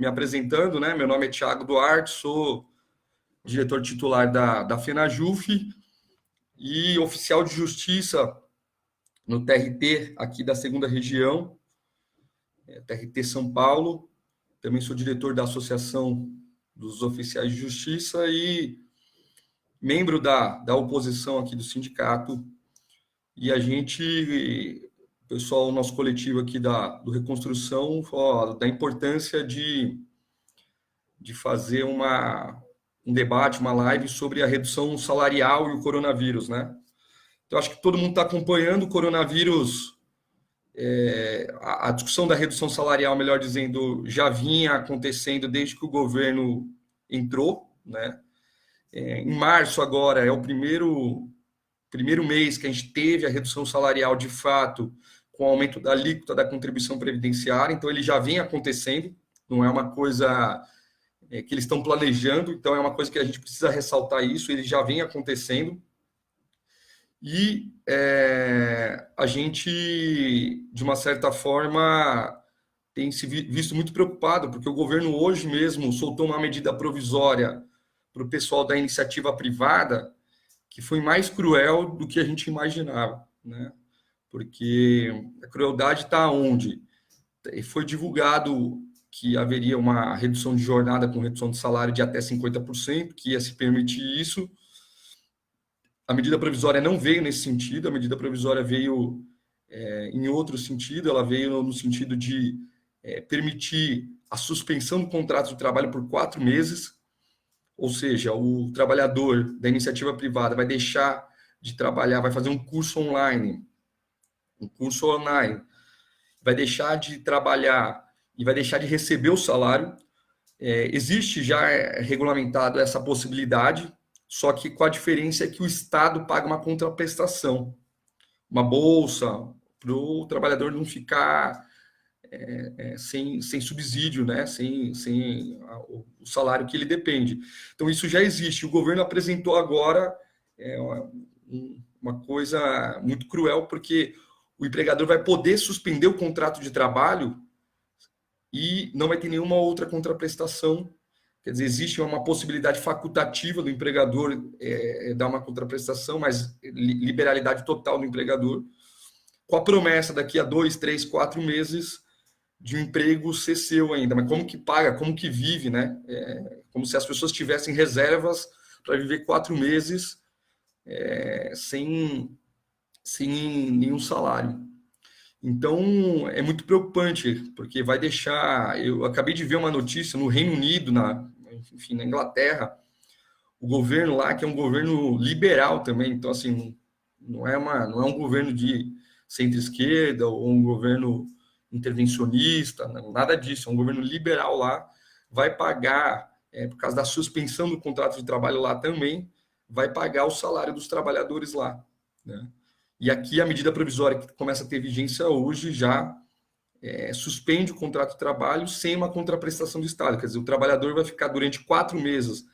me apresentando, né? Meu nome é Thiago Duarte, sou diretor titular da FenaJuf e oficial de justiça no TRT aqui da segunda região, TRT São Paulo. Também sou diretor da Associação dos Oficiais de Justiça e membro da oposição aqui do sindicato. E a gente, pessoal, nosso coletivo aqui do Reconstrução, fala da importância de fazer um debate, uma live sobre a redução salarial e o coronavírus, né? Então, acho que todo mundo está acompanhando o coronavírus. A discussão da redução salarial, melhor dizendo, já vinha acontecendo desde que o governo entrou, né? Em março agora é o primeiro mês que a gente teve a redução salarial de fato, com o aumento da alíquota da contribuição previdenciária, então ele já vem acontecendo, não é uma coisa que eles estão planejando, então é uma coisa que a gente precisa ressaltar isso, ele já vem acontecendo. E a gente, de uma certa forma, tem se visto muito preocupado, porque o governo hoje mesmo soltou uma medida provisória para o pessoal da iniciativa privada, que foi mais cruel do que a gente imaginava, né? Porque a crueldade está onde? Foi divulgado que haveria uma redução de jornada com redução de salário de até 50%, que ia se permitir isso. A medida provisória não veio nesse sentido, a medida provisória veio em outro sentido, ela veio no sentido de permitir a suspensão do contrato de trabalho por 4 meses, ou seja, o trabalhador da iniciativa privada vai deixar de trabalhar, vai fazer um curso online, vai deixar de trabalhar e vai deixar de receber o salário. Existe já regulamentado essa possibilidade, só que com a diferença é que o Estado paga uma contraprestação, uma bolsa, para o trabalhador não ficar sem subsídio, né? sem o salário que ele depende. Então, isso já existe. O governo apresentou agora uma coisa muito cruel, porque o empregador vai poder suspender o contrato de trabalho e não vai ter nenhuma outra contraprestação. Quer dizer, existe uma possibilidade facultativa do empregador dar uma contraprestação, mas liberalidade total do empregador, com a promessa daqui a 2, 3, 4 meses de um emprego ser seu ainda. Mas como que paga, como que vive, né? Como se as pessoas tivessem reservas para viver 4 meses sem nenhum salário. Então, é muito preocupante, porque vai deixar... Eu acabei de ver uma notícia no Reino Unido, na Inglaterra, o governo lá, que é um governo liberal também, então, assim, não é um governo de centro-esquerda ou um governo intervencionista, nada disso, é um governo liberal lá, vai pagar, por causa da suspensão do contrato de trabalho lá também, vai pagar o salário dos trabalhadores lá, né? E aqui a medida provisória que começa a ter vigência hoje já suspende o contrato de trabalho sem uma contraprestação do Estado. Quer dizer, o trabalhador vai ficar durante 4 meses,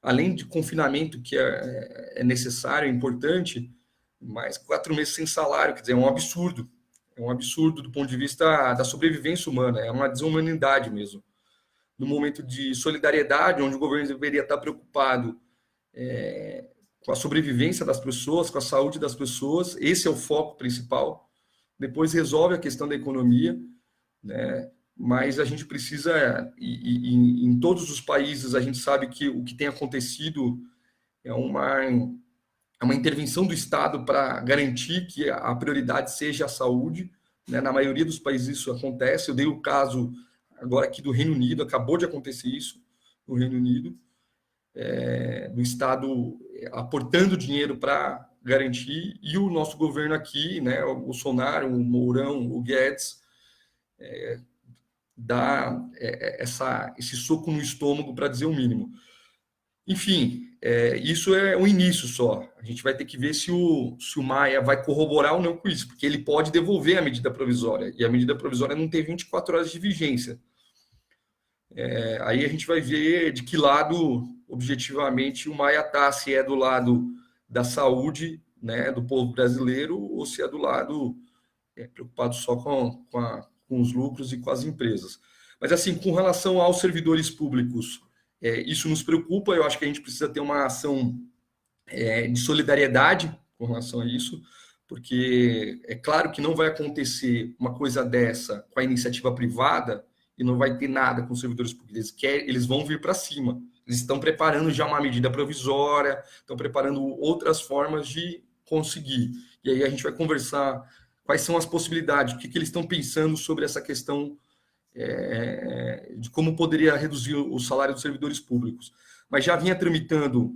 além de confinamento, que é necessário, é importante, mas 4 meses sem salário. Quer dizer, é um absurdo. É um absurdo do ponto de vista da sobrevivência humana, é uma desumanidade mesmo. No momento de solidariedade, onde o governo deveria estar preocupado com a sobrevivência das pessoas, com a saúde das pessoas, esse é o foco principal. Depois resolve a questão da economia, né? Mas a gente precisa, e em todos os países a gente sabe que o que tem acontecido é uma intervenção do Estado para garantir que a prioridade seja a saúde, né? Na maioria dos países isso acontece. Eu dei o caso agora aqui do Reino Unido, acabou de acontecer isso no Reino Unido, do Estado aportando dinheiro para garantir, e o nosso governo aqui, né, o Bolsonaro, o Mourão, o Guedes, dá esse soco no estômago, para dizer o mínimo. Enfim, isso é o início só. A gente vai ter que ver se o Maia vai corroborar ou não com isso, porque ele pode devolver a medida provisória, e a medida provisória não tem 24 horas de vigência. Aí a gente vai ver de que lado, objetivamente, o Maia está, se é do lado da saúde, né, do povo brasileiro, ou se é do lado preocupado só com os lucros e com as empresas. Mas, assim, com relação aos servidores públicos, isso nos preocupa. Eu acho que a gente precisa ter uma ação de solidariedade com relação a isso, porque é claro que não vai acontecer uma coisa dessa com a iniciativa privada e não vai ter nada com os servidores públicos. Eles vão vir para cima. Eles estão preparando já uma medida provisória, estão preparando outras formas de conseguir. E aí a gente vai conversar quais são as possibilidades, o que eles estão pensando sobre essa questão de como poderia reduzir o salário dos servidores públicos. Mas já vinha tramitando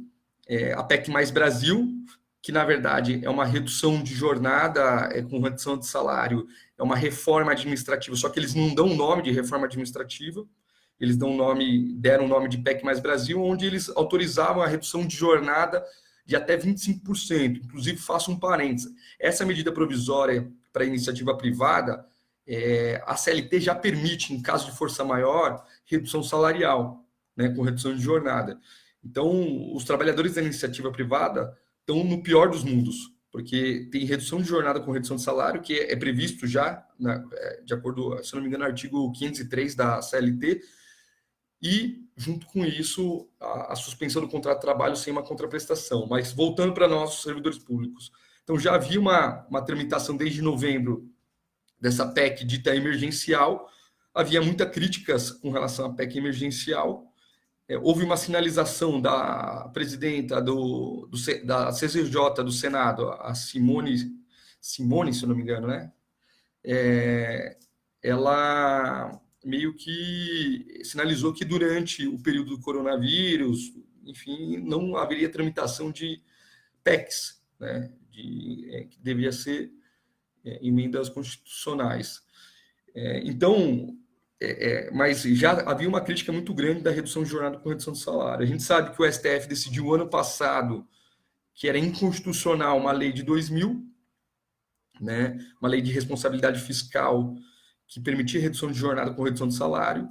a PEC Mais Brasil, que na verdade é uma redução de jornada com redução de salário, é uma reforma administrativa, só que eles não dão o nome de reforma administrativa, eles deram o nome de PEC Mais Brasil, onde eles autorizavam a redução de jornada de até 25%. Inclusive, faço um parênteses, essa medida provisória para a iniciativa privada, a CLT já permite, em caso de força maior, redução salarial, né, com redução de jornada. Então, os trabalhadores da iniciativa privada estão no pior dos mundos, porque tem redução de jornada com redução de salário, que é previsto já, de acordo, se não me engano, no artigo 503 da CLT, e, junto com isso, a suspensão do contrato de trabalho sem uma contraprestação. Mas, voltando para nós, servidores públicos. Então, já havia uma tramitação desde novembro dessa PEC dita emergencial, havia muitas críticas com relação à PEC emergencial. Houve uma sinalização da presidenta da CCJ do Senado, a Simone, se eu não me engano, né? Ela meio que sinalizou que durante o período do coronavírus, enfim, não haveria tramitação de PECs, né? Que devia ser emendas constitucionais. Então, mas já havia uma crítica muito grande da redução de jornada com redução de salário. A gente sabe que o STF decidiu ano passado que era inconstitucional uma lei de 2000, né, uma lei de responsabilidade fiscal que permitia redução de jornada com redução de salário.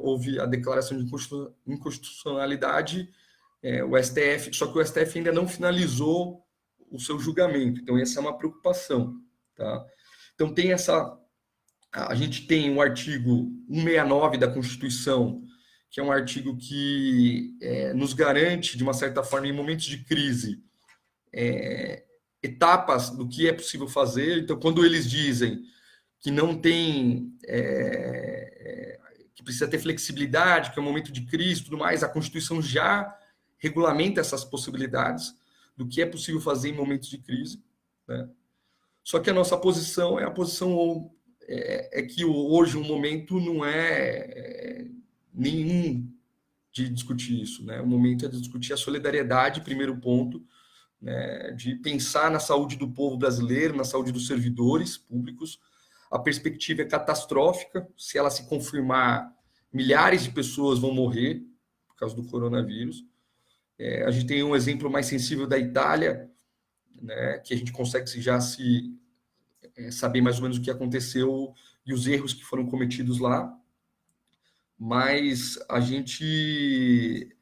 Houve a declaração de inconstitucionalidade, o STF, só que o STF ainda não finalizou o seu julgamento. Então, essa é uma preocupação. Tá? Então, a gente tem o artigo 169 da Constituição, que é um artigo que nos garante, de uma certa forma, em momentos de crise, etapas do que é possível fazer. Então, quando eles dizem que não tem, que precisa ter flexibilidade, que é um momento de crise e tudo mais, a Constituição já regulamenta essas possibilidades do que é possível fazer em momentos de crise, né? Só que a nossa posição é a posição que hoje o momento não é nenhum de discutir isso, né? O momento é de discutir a solidariedade, primeiro ponto, né? De pensar na saúde do povo brasileiro, na saúde dos servidores públicos. A perspectiva é catastrófica. Se ela se confirmar, milhares de pessoas vão morrer por causa do coronavírus. A gente tem um exemplo mais sensível da Itália, né, que a gente consegue já saber mais ou menos o que aconteceu e os erros que foram cometidos lá. Mas a gente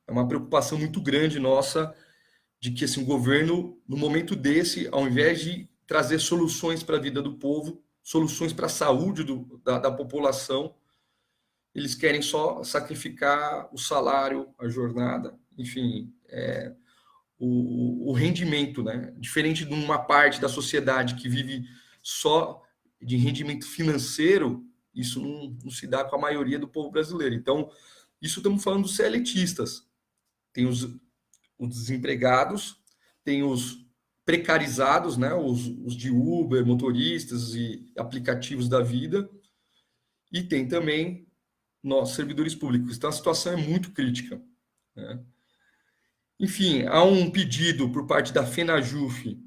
uma preocupação muito grande nossa de que assim, o governo, no momento desse, ao invés de trazer soluções para a vida do povo, soluções para a saúde da população, eles querem só sacrificar o salário, a jornada, enfim, o rendimento, né? Diferente de uma parte da sociedade que vive só de rendimento financeiro, isso não se dá com a maioria do povo brasileiro. Então, isso estamos falando dos CLTistas. Tem os desempregados, tem os precarizados, né? Os de Uber, motoristas e aplicativos da vida, e tem também nós, servidores públicos. Então, a situação é muito crítica, né? Enfim, há um pedido por parte da FenaJuF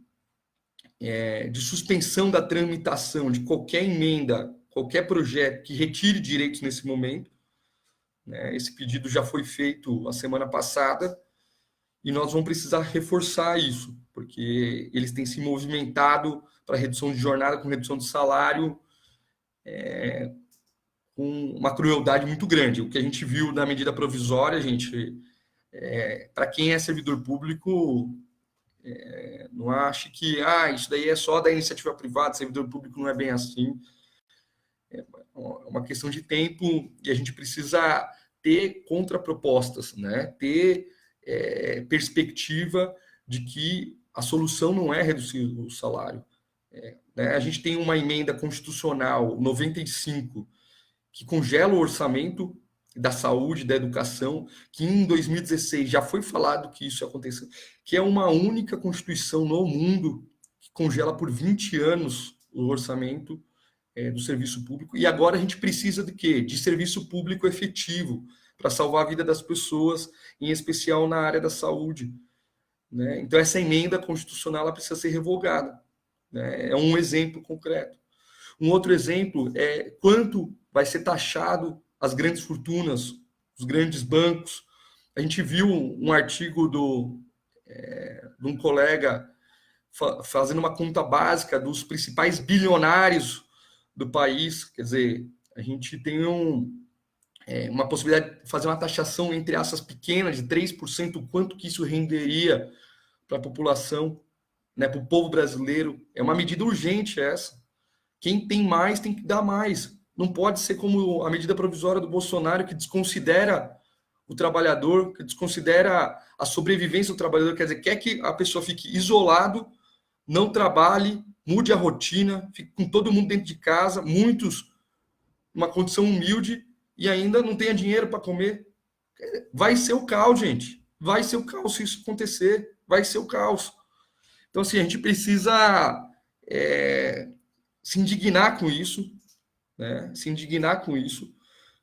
de suspensão da tramitação de qualquer emenda, qualquer projeto que retire direitos nesse momento, né? Esse pedido já foi feito a semana passada e nós vamos precisar reforçar isso, porque eles têm se movimentado para redução de jornada com redução de salário, com uma crueldade muito grande. O que a gente viu na medida provisória, gente, para quem é servidor público, Não ache que isso daí é só da iniciativa privada, servidor público não é bem assim. É uma questão de tempo e a gente precisa ter contrapropostas, né? Ter perspectiva de que a solução não é reduzir o salário. Né? A gente tem uma emenda constitucional 95 que congela o orçamento da saúde, da educação, que em 2016 já foi falado que isso ia acontecer, que é uma única constituição no mundo que congela por 20 anos o orçamento do serviço público. E agora a gente precisa de quê? De serviço público efetivo para salvar a vida das pessoas, em especial na área da saúde. Né? Então, essa emenda constitucional ela precisa ser revogada. Né? É um exemplo concreto. Um outro exemplo é quanto vai ser taxado as grandes fortunas, os grandes bancos. A gente viu um artigo de um colega fazendo uma conta básica dos principais bilionários do país. Quer dizer, a gente tem uma possibilidade de fazer uma taxação entre essas pequenas de 3%, o quanto que isso renderia para a população, né, para o povo brasileiro. É uma medida urgente essa. Quem tem mais tem que dar mais. Não pode ser como a medida provisória do Bolsonaro, que desconsidera o trabalhador, que desconsidera a sobrevivência do trabalhador, quer dizer, quer que a pessoa fique isolado, não trabalhe, mude a rotina, fique com todo mundo dentro de casa, muitos numa condição humilde e ainda não tenha dinheiro para comer. Vai ser o caos, gente. Vai ser o caos se isso acontecer. Vai ser o caos. Então, assim, a gente precisa se indignar com isso, né? Se indignar com isso,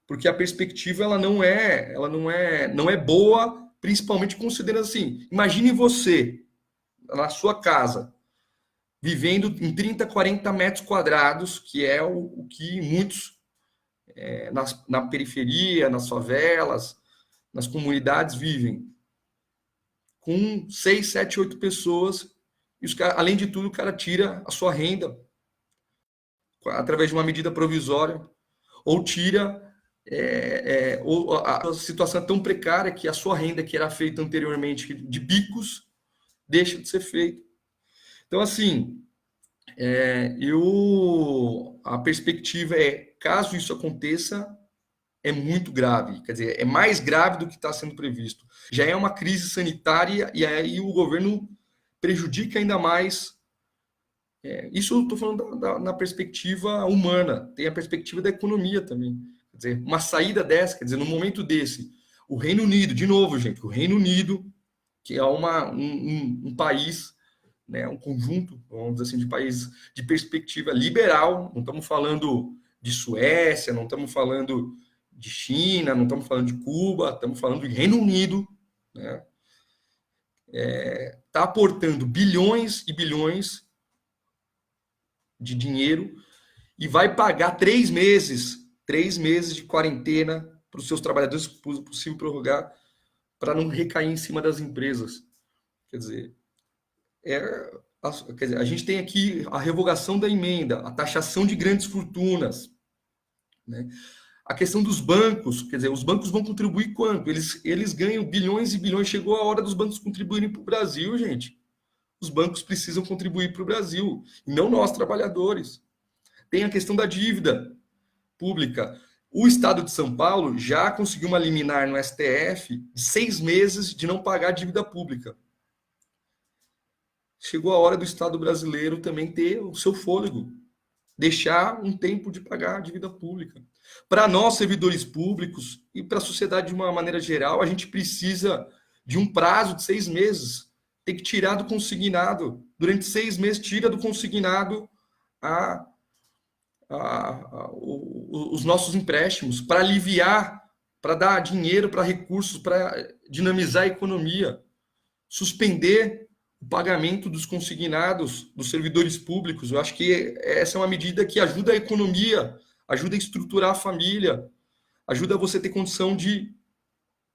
porque a perspectiva ela não é boa, principalmente considerando assim, imagine você na sua casa vivendo em 30, 40 metros quadrados, que é o que muitos na periferia, nas favelas, nas comunidades vivem, com 6, 7, 8 pessoas, e além de tudo, o cara tira a sua renda através de uma medida provisória, ou tira ou a situação é tão precária que a sua renda que era feita anteriormente de bicos deixa de ser feita. Então, assim, a perspectiva caso isso aconteça, é muito grave, quer dizer, é mais grave do que está sendo previsto. Já é uma crise sanitária e aí o governo prejudica ainda mais. Isso eu estou falando na perspectiva humana, tem a perspectiva da economia também. Quer dizer, uma saída dessa, quer dizer, no momento desse, o Reino Unido, de novo, gente, o Reino Unido, que é um país, né, um conjunto, vamos dizer assim, de países de perspectiva liberal, não estamos falando de Suécia, não estamos falando de China, não estamos falando de Cuba, estamos falando de Reino Unido, né? Está aportando bilhões e bilhões de dinheiro e vai pagar 3 meses de quarentena para os seus trabalhadores, se possível prorrogar, para não recair em cima das empresas. Quer dizer, a gente tem aqui a revogação da emenda, a taxação de grandes fortunas, né? A questão dos bancos, quer dizer, os bancos vão contribuir quanto? Eles ganham bilhões e bilhões. Chegou a hora dos bancos contribuírem para o Brasil, gente. Os bancos precisam contribuir para o Brasil, e não nós, trabalhadores. Tem a questão da dívida pública. O Estado de São Paulo já conseguiu uma liminar no STF de 6 meses de não pagar a dívida pública. Chegou a hora do Estado brasileiro também ter o seu fôlego, deixar um tempo de pagar a dívida pública. Para nós, servidores públicos, e para a sociedade de uma maneira geral, a gente precisa de um prazo de 6 meses. Tem que tirar do consignado. Durante 6 meses, tira do consignado os nossos empréstimos, para aliviar, para dar dinheiro, para recursos, para dinamizar a economia. Suspender o pagamento dos consignados dos servidores públicos. Eu acho que essa é uma medida que ajuda a economia, ajuda a estruturar a família, ajuda você a ter condição de...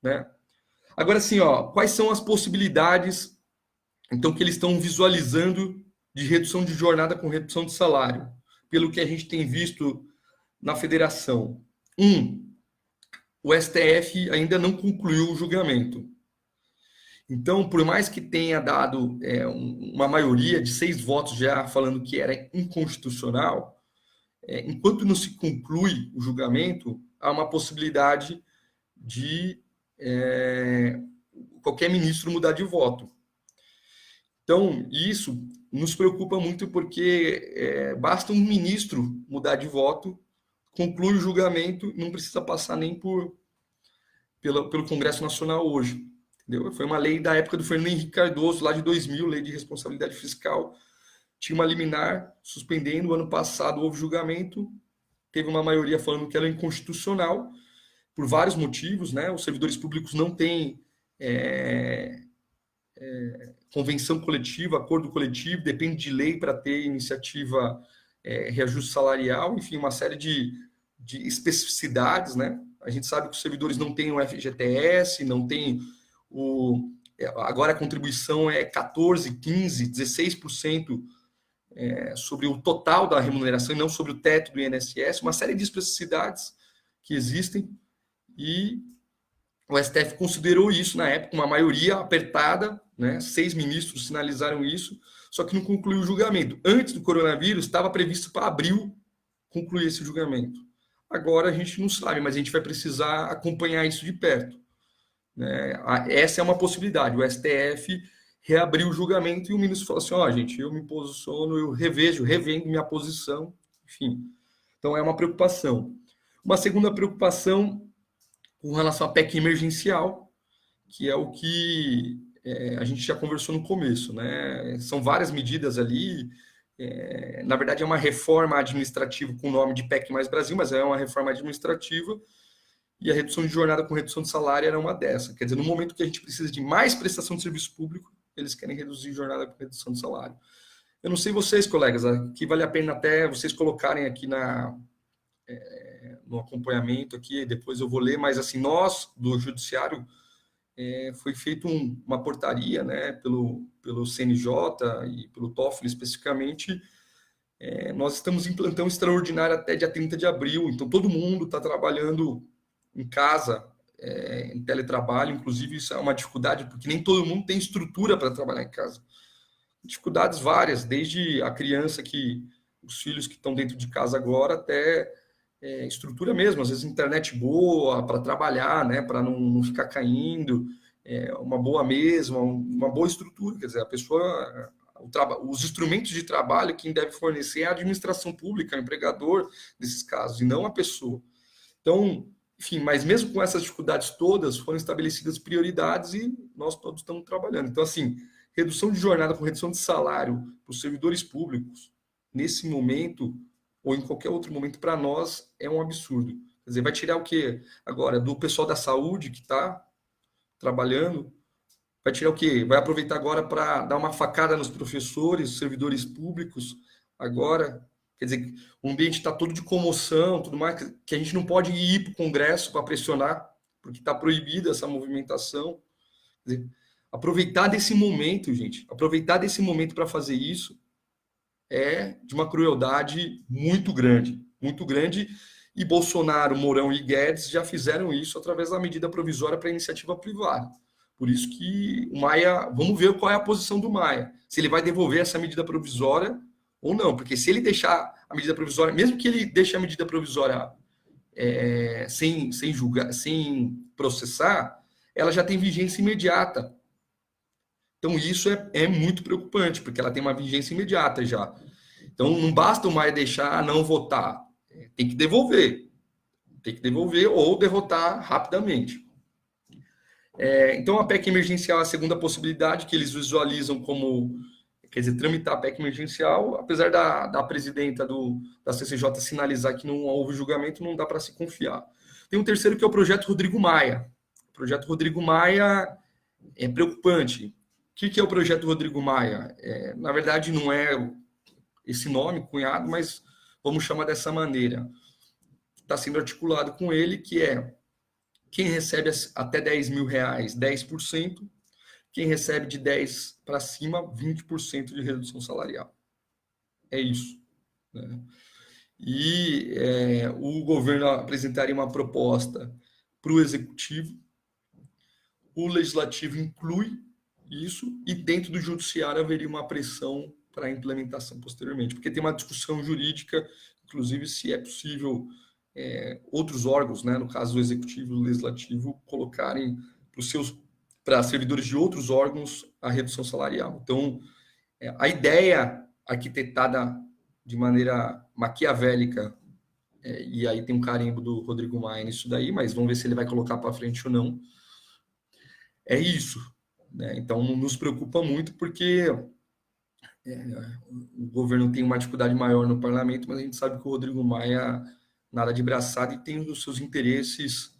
Né? Agora, assim, quais são as possibilidades, então, que eles estão visualizando de redução de jornada com redução de salário, pelo que a gente tem visto na federação? O STF ainda não concluiu o julgamento. Então, por mais que tenha dado uma maioria de 6 votos já falando que era inconstitucional, enquanto não se conclui o julgamento, há uma possibilidade de qualquer ministro mudar de voto. Então, isso nos preocupa muito porque basta um ministro mudar de voto, conclui o julgamento, não precisa passar nem pelo Congresso Nacional hoje. Entendeu? Foi uma lei da época do Fernando Henrique Cardoso, lá de 2000, lei de responsabilidade fiscal. Tinha uma liminar suspendendo. Ano passado houve julgamento, teve uma maioria falando que ela é inconstitucional, por vários motivos, né? Os servidores públicos não têm convenção coletiva, acordo coletivo, depende de lei para ter iniciativa, reajuste salarial, enfim, uma série de especificidades, né? A gente sabe que os servidores não têm o FGTS, não tem agora a contribuição é 14, 15, 16% sobre o total da remuneração e não sobre o teto do INSS, uma série de especificidades que existem, e o STF considerou isso na época, uma maioria apertada, né? 6 ministros sinalizaram isso, só que não concluiu o julgamento. Antes do coronavírus, estava previsto para abril concluir esse julgamento. Agora a gente não sabe, mas a gente vai precisar acompanhar isso de perto. Né? Essa é uma possibilidade. O STF reabriu o julgamento e o ministro falou assim: gente, eu me posiciono, eu revendo minha posição, enfim. Então é uma preocupação. Uma segunda preocupação com relação à PEC emergencial, que é o que a gente já conversou no começo, né? São várias medidas ali. Na verdade, é uma reforma administrativa com o nome de PEC Mais Brasil, mas é uma reforma administrativa, e a redução de jornada com redução de salário era uma dessa. Quer dizer, no momento que a gente precisa de mais prestação de serviço público, eles querem reduzir jornada com redução de salário. Eu não sei vocês, colegas, aqui vale a pena até vocês colocarem aqui no acompanhamento aqui, depois eu vou ler, mas assim, nós, do Judiciário, foi feita uma portaria, né, pelo CNJ e pelo TOEFL especificamente. Nós estamos em plantão extraordinário até dia 30 de abril, então todo mundo está trabalhando em casa, em teletrabalho, inclusive isso é uma dificuldade, porque nem todo mundo tem estrutura para trabalhar em casa. Dificuldades várias, desde a criança os filhos que estão dentro de casa agora, até estrutura mesmo, às vezes internet boa para trabalhar, né, para não ficar caindo, uma boa mesa, uma boa estrutura, quer dizer, a pessoa, os instrumentos de trabalho quem deve fornecer é a administração pública, o empregador desses casos, e não a pessoa. Então, enfim, mas mesmo com essas dificuldades todas, foram estabelecidas prioridades e nós todos estamos trabalhando. Então, assim, redução de jornada com redução de salário para os servidores públicos, nesse momento, ou em qualquer outro momento, para nós, é um absurdo. Quer dizer, vai tirar o quê? Agora, do pessoal da saúde que está trabalhando, vai tirar o quê? Vai aproveitar agora para dar uma facada nos professores, servidores públicos, agora. Quer dizer, o ambiente está todo de comoção, tudo mais, que a gente não pode ir para o Congresso para pressionar, porque está proibida essa movimentação. Quer dizer, aproveitar desse momento, gente, aproveitar desse momento para fazer isso é de uma crueldade muito grande, e Bolsonaro, Mourão e Guedes já fizeram isso através da medida provisória para iniciativa privada. Por isso que o Maia, vamos ver qual é a posição do Maia, se ele vai devolver essa medida provisória ou não, porque se ele deixar a medida provisória, mesmo que ele deixe a medida provisória sem julgar, sem processar, ela já tem vigência imediata. Então isso é muito preocupante, porque ela tem uma vigência imediata já. Então não basta o Maia deixar não votar, tem que devolver ou derrotar rapidamente. Então a PEC emergencial é a segunda possibilidade que eles visualizam como, quer dizer, tramitar a PEC emergencial, apesar da presidenta da CCJ sinalizar que não houve julgamento, não dá para se confiar. Tem um terceiro que é o projeto Rodrigo Maia. O projeto Rodrigo Maia é preocupante. O que é o projeto Rodrigo Maia? Na verdade, não é esse nome cunhado, mas vamos chamar dessa maneira. Está sendo articulado com ele, que é quem recebe até R$10 mil, 10%, quem recebe de 10 para cima, 20% de redução salarial. É isso. Né? E o governo apresentaria uma proposta para o executivo, o legislativo inclui isso, e dentro do judiciário haveria uma pressão para a implementação posteriormente, porque tem uma discussão jurídica, inclusive se é possível outros órgãos, né, no caso do executivo e do legislativo, colocarem para servidores de outros órgãos a redução salarial. Então, a ideia arquitetada de maneira maquiavélica, e aí tem um carimbo do Rodrigo Maia nisso daí, mas vamos ver se ele vai colocar para frente ou não, é isso. Né? Então, nos preocupa muito, porque o governo tem uma dificuldade maior no parlamento, mas a gente sabe que o Rodrigo Maia nada de braçada e tem os seus interesses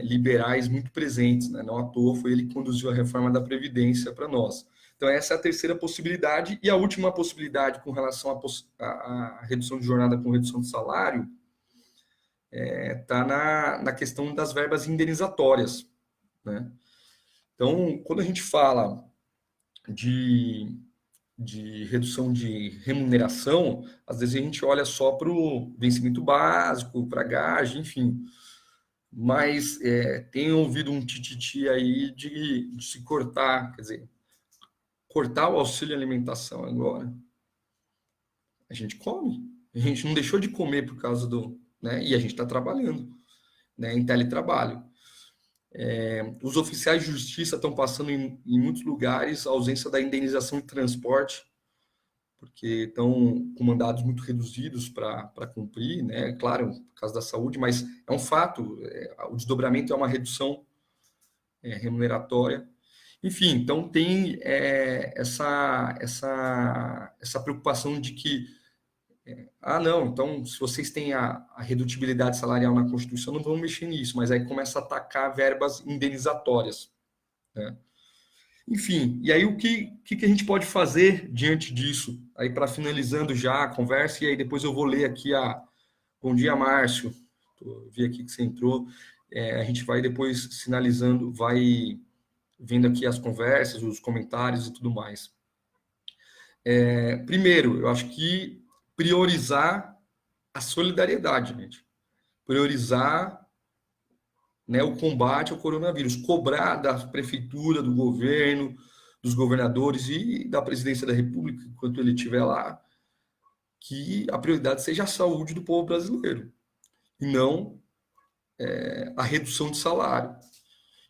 liberais muito presentes. Né? Não à toa foi ele que conduziu a reforma da Previdência para nós. Então, essa é a terceira possibilidade. E a última possibilidade com relação à redução de jornada com redução de salário está na questão das verbas indenizatórias. Né? Então, quando a gente fala de redução de remuneração, às vezes a gente olha só para o vencimento básico, para a gage, enfim. Mas tenho ouvido um tititi aí de se cortar, quer dizer, cortar o auxílio alimentação agora. A gente come. A gente não deixou de comer por causa do... Né? E a gente está trabalhando, né, em teletrabalho. Os oficiais de justiça estão passando em muitos lugares a ausência da indenização de transporte, porque estão com mandados muito reduzidos para cumprir, né? Claro, por causa da saúde, mas é um fato, o desdobramento é uma redução remuneratória. Enfim, então tem essa preocupação de que não, então se vocês têm a redutibilidade salarial na Constituição, não vão mexer nisso, mas aí começa a atacar verbas indenizatórias. Né? Enfim, e aí o que a gente pode fazer diante disso? Aí para finalizando já a conversa, e aí depois eu vou ler aqui Bom dia, Márcio. Vi aqui que você entrou. A gente vai depois sinalizando, vai vendo aqui as conversas, os comentários e tudo mais. Primeiro, eu acho que priorizar a solidariedade, gente. Priorizar, né, o combate ao coronavírus. Cobrar da prefeitura, do governo, dos governadores e da presidência da República, enquanto ele estiver lá, que a prioridade seja a saúde do povo brasileiro. E não a redução de salário.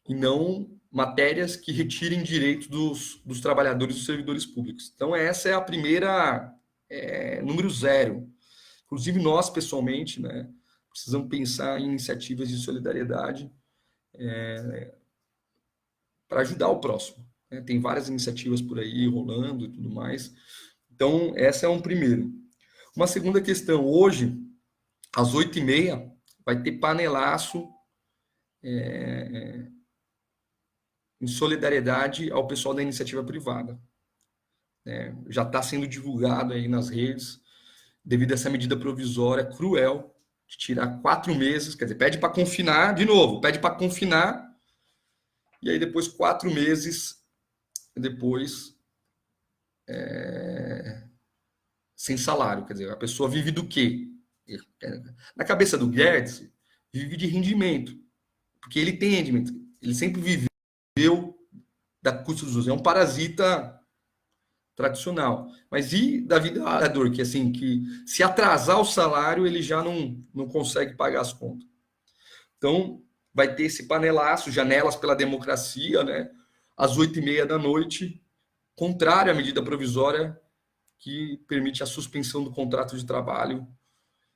E não matérias que retirem direitos dos trabalhadores e dos servidores públicos. Então, essa é a primeira, número 0. Inclusive, nós, pessoalmente, né, precisamos pensar em iniciativas de solidariedade para ajudar o próximo. Né? Tem várias iniciativas por aí rolando e tudo mais. Então, essa é um primeiro. Uma segunda questão. Hoje, às 8h30, vai ter panelaço em solidariedade ao pessoal da iniciativa privada. Já está sendo divulgado aí nas redes, devido a essa medida provisória cruel de tirar 4 meses, quer dizer, pede para confinar, de novo, pede para confinar, e aí depois 4 meses depois sem salário, quer dizer, a pessoa vive do quê? Na cabeça do Guedes, vive de rendimento, porque ele tem rendimento, ele sempre viveu da custo dos outros, é um parasita tradicional. Mas e da vida do trabalhador, que assim, que se atrasar o salário, ele já não consegue pagar as contas. Então, vai ter esse panelaço, janelas pela democracia, né? Às 8h30 da noite, contrário à medida provisória que permite a suspensão do contrato de trabalho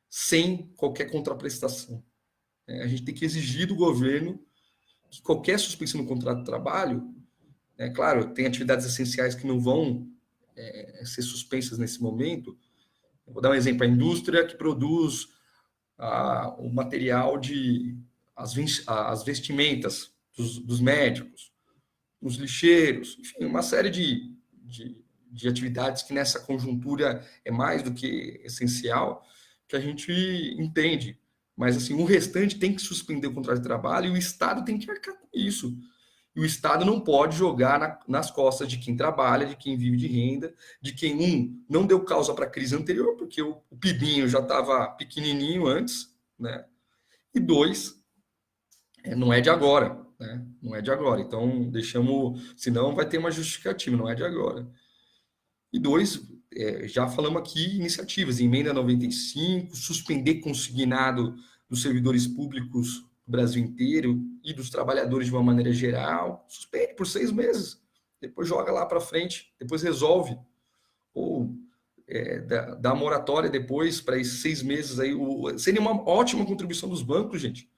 sem qualquer contraprestação. A gente tem que exigir do governo que qualquer suspensão do contrato de trabalho, claro, tem atividades essenciais que não vão ser suspensas nesse momento. Eu vou dar um exemplo: a indústria que produz o material as vestimentas dos médicos, os lixeiros, enfim, uma série de atividades que nessa conjuntura é mais do que essencial, que a gente entende. Mas assim, o restante tem que suspender o contrato de trabalho e o Estado tem que arcar com isso. E o Estado não pode jogar nas costas de quem trabalha, de quem vive de renda, de quem, não deu causa para a crise anterior, porque o pibinho já estava pequenininho antes, né? E 2, não é de agora. né? Não é de agora. Então, deixamos, senão vai ter uma justificativa, não é de agora. E dois, já falamos aqui, iniciativas, emenda 95, suspender consignado dos servidores públicos do Brasil inteiro e dos trabalhadores de uma maneira geral, suspende por 6 meses, depois joga lá para frente, depois resolve, ou dá moratória depois para esses 6 meses aí, seria uma ótima contribuição dos bancos, gente.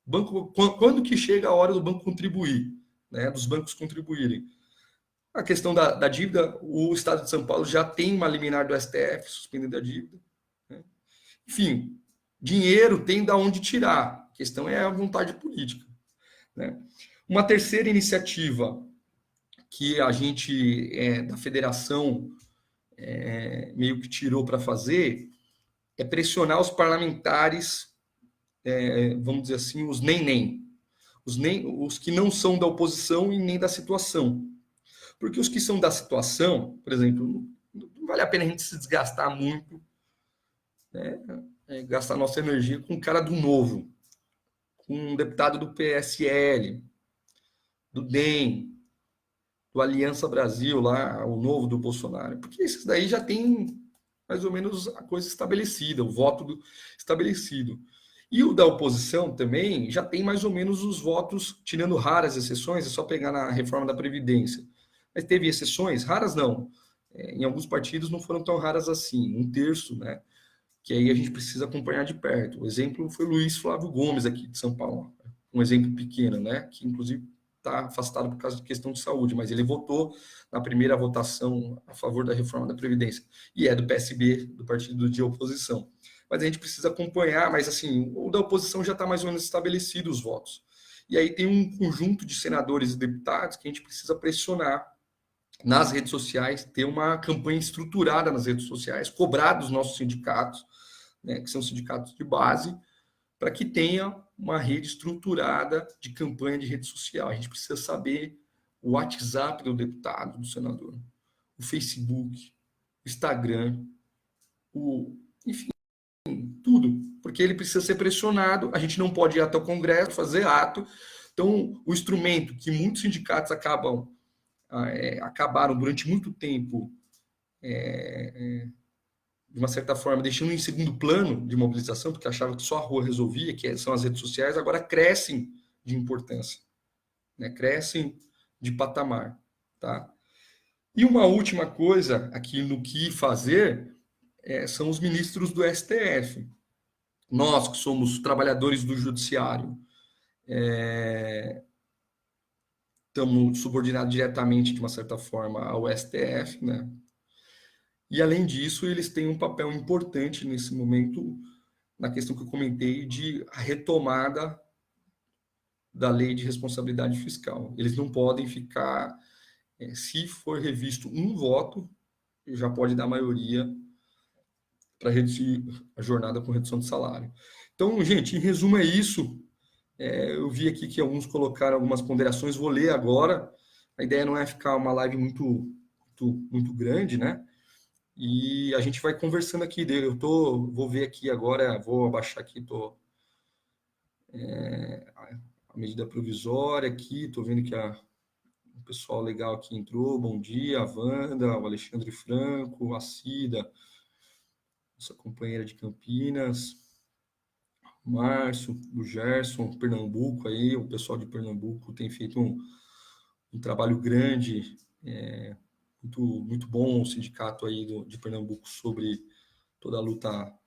Banco, quando que chega a hora do banco contribuir, né, dos bancos contribuírem? A questão da dívida, o Estado de São Paulo já tem uma liminar do STF suspendendo a dívida, né? Enfim, dinheiro tem da onde tirar. A questão é a vontade política, né? Uma terceira iniciativa que a gente, da federação, meio que tirou para fazer é pressionar os parlamentares, vamos dizer assim, os nem, os que não são da oposição e nem da situação. Porque os que são da situação, por exemplo, não vale a pena a gente se desgastar muito, né? Gastar nossa energia com um cara do Novo, com um deputado do PSL, do DEM, do Aliança Brasil, lá, o Novo do Bolsonaro. Porque esses daí já tem mais ou menos a coisa estabelecida, o voto estabelecido. E o da oposição também já tem mais ou menos os votos, tirando raras exceções, é só pegar na reforma da Previdência. Mas teve exceções? Raras não. Em alguns partidos não foram tão raras assim, 1/3, né? Que aí a gente precisa acompanhar de perto. O exemplo foi o Luiz Flávio Gomes, aqui de São Paulo. Um exemplo pequeno, né? Que inclusive está afastado por causa de questão de saúde, mas ele votou na primeira votação a favor da reforma da Previdência. E é do PSB, do partido de oposição. Mas a gente precisa acompanhar, mas assim, o da oposição já está mais ou menos estabelecido os votos. E aí tem um conjunto de senadores e deputados que a gente precisa pressionar nas redes sociais, ter uma campanha estruturada nas redes sociais, cobrar dos nossos sindicatos, né, que são sindicatos de base, para que tenha uma rede estruturada de campanha de rede social. A gente precisa saber o WhatsApp do deputado, do senador, o Facebook, o Instagram, enfim, tudo, porque ele precisa ser pressionado, a gente não pode ir até o Congresso, fazer ato. Então, o instrumento que muitos sindicatos acabaram durante muito tempo, de uma certa forma, deixando em segundo plano de mobilização, porque achavam que só a rua resolvia, que são as redes sociais, agora crescem de importância, né? Crescem de patamar. Tá? E uma última coisa aqui no que fazer são os ministros do STF. Nós, que somos trabalhadores do judiciário, estamos subordinados diretamente, de uma certa forma, ao STF, né? E, além disso, eles têm um papel importante nesse momento, na questão que eu comentei, de retomada da lei de responsabilidade fiscal. Eles não podem ficar, se for revisto um voto, já pode dar maioria para reduzir a jornada com redução de salário. Então, gente, em resumo é isso. Eu vi aqui que alguns colocaram algumas ponderações, vou ler agora. A ideia não é ficar uma live muito grande, né? E a gente vai conversando aqui. Vou ver aqui agora, vou abaixar aqui, a medida provisória aqui, estou vendo que o pessoal legal aqui entrou. Bom dia, a Wanda, o Alexandre Franco, a Cida, nossa companheira de Campinas, o Márcio, o Gerson, Pernambuco aí, o pessoal de Pernambuco tem feito um trabalho grande, muito bom o sindicato aí de Pernambuco sobre toda a luta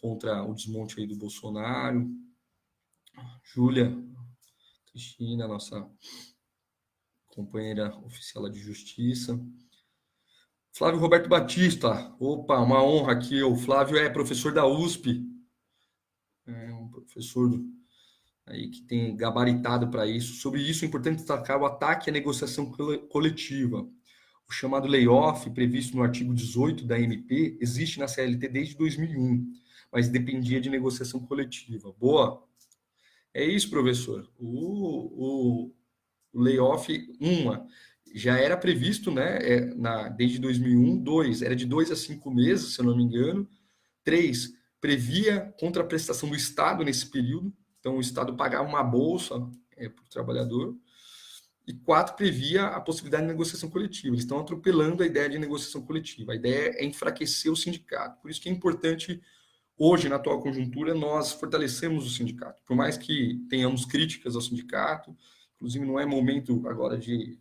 contra o desmonte aí do Bolsonaro. Júlia Cristina, nossa companheira oficial de justiça. Flávio Roberto Batista, opa, uma honra aqui. O Flávio é professor da USP, um professor aí que tem gabaritado para isso. Sobre isso, é importante destacar o ataque à negociação coletiva. O chamado layoff, previsto no artigo 18 da MP, existe na CLT desde 2001, mas dependia de negociação coletiva. Boa. É isso, professor. O layoff, já era previsto, né, desde 2001. 2, era de 2 a 5 meses, se eu não me engano. 3, previa contraprestação do Estado nesse período. Então, o Estado pagava uma bolsa para o trabalhador. E 4, previa a possibilidade de negociação coletiva. Eles estão atropelando a ideia de negociação coletiva. A ideia é enfraquecer o sindicato. Por isso que é importante, hoje, na atual conjuntura, nós fortalecemos o sindicato. Por mais que tenhamos críticas ao sindicato, inclusive não é momento agora de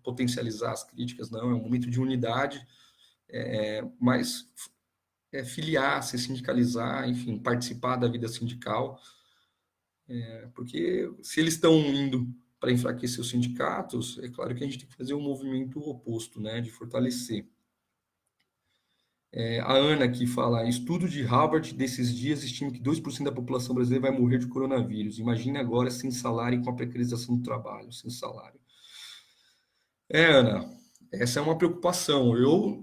potencializar as críticas, não, é um momento de unidade, mas filiar, se sindicalizar, enfim, participar da vida sindical, porque se eles estão indo para enfraquecer os sindicatos, é claro que a gente tem que fazer um movimento oposto, né, de fortalecer. A Ana aqui fala, estudo de Harvard desses dias estima que 2% da população brasileira vai morrer de coronavírus. Imagina agora sem salário e com a precarização do trabalho, sem salário. Ana, essa é uma preocupação.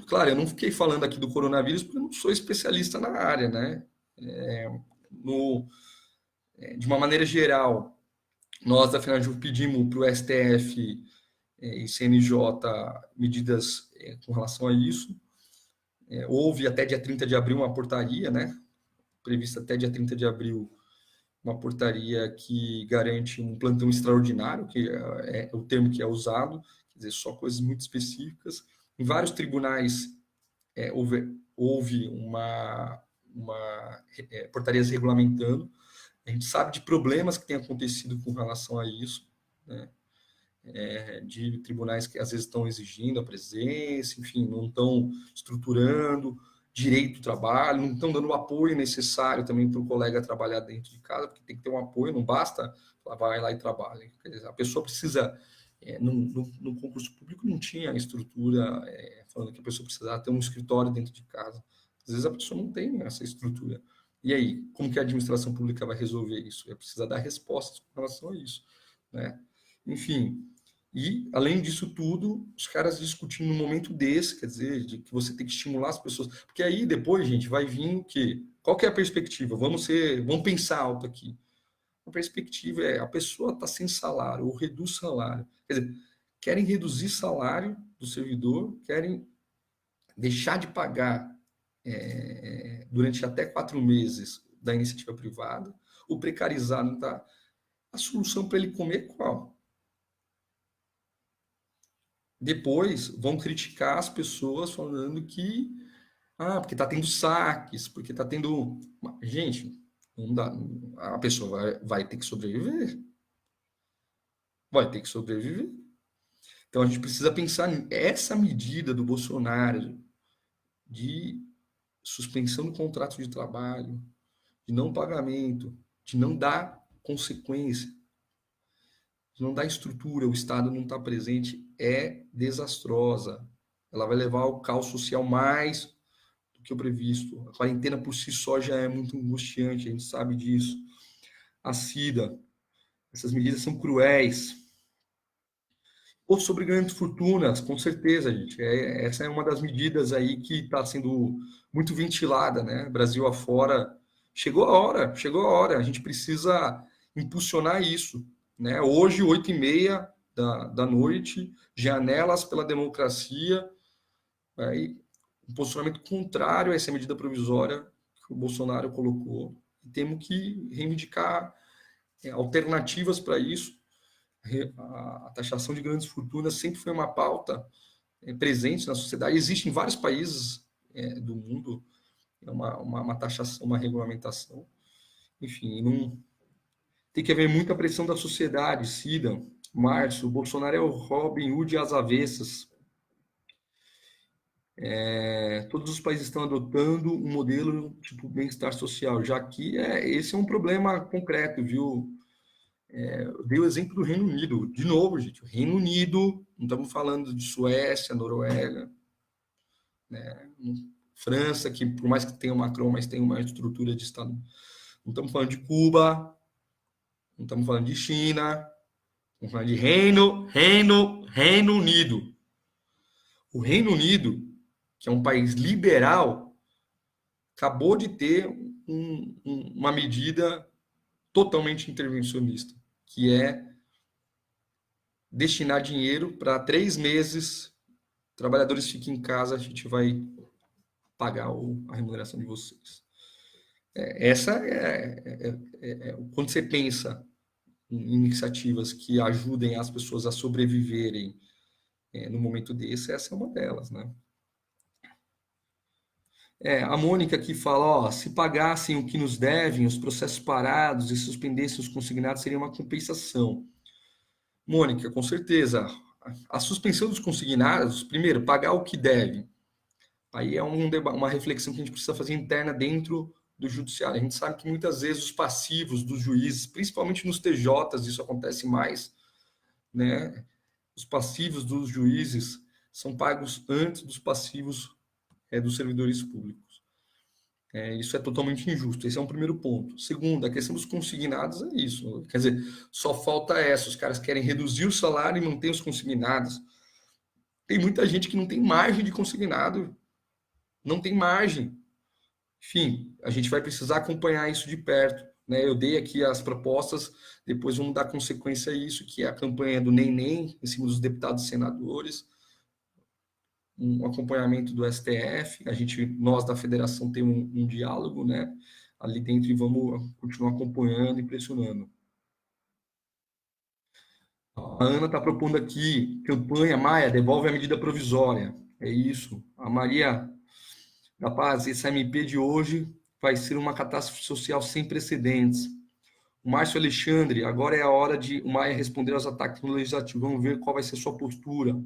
Claro, eu não fiquei falando aqui do coronavírus porque eu não sou especialista na área, né? De uma maneira geral, nós da FENAJUF pedimos para o STF e CNJ medidas com relação a isso. Houve até dia 30 de abril uma portaria, né? Prevista até dia 30 de abril, uma portaria que garante um plantão extraordinário, que é o termo que é usado, quer dizer, só coisas muito específicas. Em vários tribunais houve portarias regulamentando. A gente sabe de problemas que têm acontecido com relação a isso, né? De tribunais que às vezes estão exigindo a presença, enfim, não estão estruturando direito do trabalho, não estão dando o apoio necessário também para o colega trabalhar dentro de casa, porque tem que ter um apoio, não basta vai lá e trabalha. Quer dizer, a pessoa precisa, no concurso público não tinha estrutura, falando que a pessoa precisava ter um escritório dentro de casa. Às vezes a pessoa não tem essa estrutura. E aí, como que a administração pública vai resolver isso? Precisa dar respostas com relação a isso, né? Enfim, e além disso tudo, os caras discutindo num momento desse, quer dizer, de que você tem que estimular as pessoas, porque aí depois, gente, vai vir o quê? Qual que é a perspectiva? Vamos pensar alto aqui. A perspectiva é a pessoa está sem salário ou reduz salário. Quer dizer, querem reduzir salário do servidor, querem deixar de pagar durante até 4 meses da iniciativa privada, o precarizado tá. A solução para ele comer é qual? Depois vão criticar as pessoas falando que porque está tendo saques, porque está tendo. Gente, não dá. A pessoa vai ter que sobreviver. Vai ter que sobreviver. Então a gente precisa pensar essa medida do Bolsonaro de suspensão do contrato de trabalho, de não pagamento, de não dar consequência, de não dar estrutura, o Estado não está presente, é desastrosa. Ela vai levar ao caos social mais do que o previsto. A quarentena por si só já é muito angustiante, a gente sabe disso. A SIDA, essas medidas são cruéis. Ou sobre grandes fortunas, com certeza, gente. Essa é uma das medidas aí que está sendo muito ventilada, né? Brasil afora. Chegou a hora. A gente precisa impulsionar isso, né? Hoje, 8h30 da noite, Janelas pela Democracia, um posicionamento contrário a essa medida provisória que o Bolsonaro colocou. E temos que reivindicar alternativas para isso. A taxação de grandes fortunas sempre foi uma pauta presente na sociedade. Existe em vários países do mundo uma taxação, uma regulamentação. Enfim, não tem que haver muita pressão da sociedade. Cida, Márcio, o Bolsonaro é o Robin Hood às avessas. Todos os países estão adotando um modelo tipo bem-estar social, já que esse é um problema concreto, viu? Eu dei o exemplo do Reino Unido. De novo, gente, o Reino Unido, não estamos falando de Suécia, Noruega, né? França, que por mais que tenha o Macron, mas tem uma estrutura de Estado. Não estamos falando de Cuba, não estamos falando de China, estamos falando de Reino Unido. O Reino Unido, que é um país liberal, acabou de ter uma medida totalmente intervencionista, que é destinar dinheiro para 3 meses, trabalhadores fiquem em casa, a gente vai pagar a remuneração de vocês. Essa quando você pensa em iniciativas que ajudem as pessoas a sobreviverem no momento desse, essa é uma delas, né? A Mônica aqui fala, ó, se pagassem o que nos devem, os processos parados e suspendessem os consignados seria uma compensação. Mônica, com certeza. A suspensão dos consignados, primeiro, pagar o que deve. Aí é uma reflexão que a gente precisa fazer interna dentro do judiciário. A gente sabe que muitas vezes os passivos dos juízes, principalmente nos TJs, isso acontece mais, né? Os passivos dos juízes são pagos antes dos passivos dos servidores públicos. Isso é totalmente injusto. Esse é um primeiro ponto. Segundo, a questão dos consignados é isso. Quer dizer, só falta essa. Os caras querem reduzir o salário e manter os consignados. Tem muita gente que não tem margem de consignado. Não tem margem. Enfim, a gente vai precisar acompanhar isso de perto. Né? Eu dei aqui as propostas, depois vamos dar consequência a isso, que é a campanha do Nem, em cima dos deputados e senadores, um acompanhamento do STF, nós da federação temos um diálogo, né, ali dentro e vamos continuar acompanhando e pressionando. A Ana está propondo aqui, campanha, Maia, devolve a medida provisória. É isso. A Maria da Paz, esse MP de hoje vai ser uma catástrofe social sem precedentes. O Márcio Alexandre, agora é a hora de o Maia responder aos ataques no Legislativo. Vamos ver qual vai ser a sua postura.